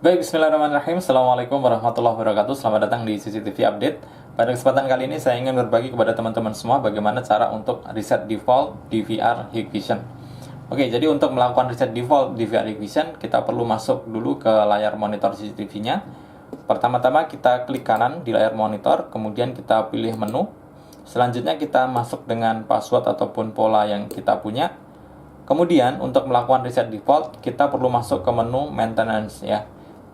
Baik, bismillahirrahmanirrahim. Assalamualaikum warahmatullahi wabarakatuh. Selamat datang di CCTV Update. Pada kesempatan kali ini saya ingin berbagi kepada teman-teman semua bagaimana cara untuk reset default DVR Hikvision. Oke, jadi untuk melakukan reset default DVR Hikvision, kita perlu masuk dulu ke layar monitor CCTV-nya. Pertama-tama kita klik kanan di layar monitor, kemudian kita pilih menu. Selanjutnya kita masuk dengan password ataupun pola yang kita punya. Kemudian untuk melakukan reset default, kita perlu masuk ke menu maintenance ya.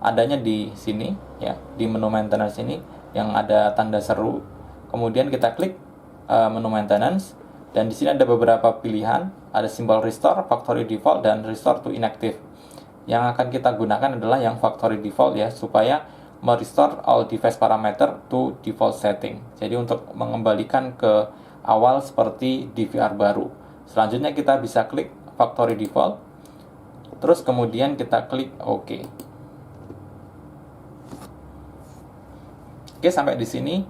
Adanya di sini ya, di menu maintenance ini yang ada tanda seru. Kemudian kita klik menu maintenance dan di sini ada beberapa pilihan, ada simbol restore, factory default dan restore to inactive. Yang akan kita gunakan adalah yang factory default ya, supaya merestore all device parameter to default setting. Jadi untuk mengembalikan ke awal seperti DVR baru. Selanjutnya kita bisa klik factory default. Terus kemudian kita klik OK. Oke, sampai di sini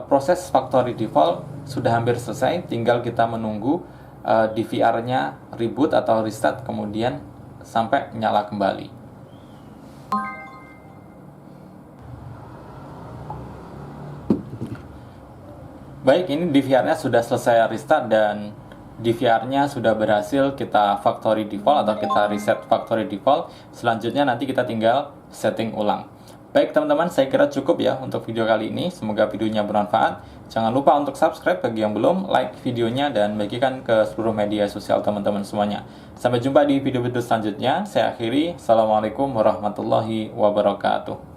proses factory default sudah hampir selesai. Tinggal kita menunggu DVR-nya reboot atau restart, kemudian sampai nyala kembali. Baik, ini DVR-nya sudah selesai restart dan DVR-nya sudah berhasil kita factory default atau kita reset factory default. Selanjutnya nanti kita tinggal setting ulang. Baik teman-teman, saya kira cukup ya untuk video kali ini. Semoga videonya bermanfaat. Jangan lupa untuk subscribe bagi yang belum, like videonya, dan bagikan ke seluruh media sosial teman-teman semuanya. Sampai jumpa di video-video selanjutnya. Saya akhiri. Assalamualaikum warahmatullahi wabarakatuh.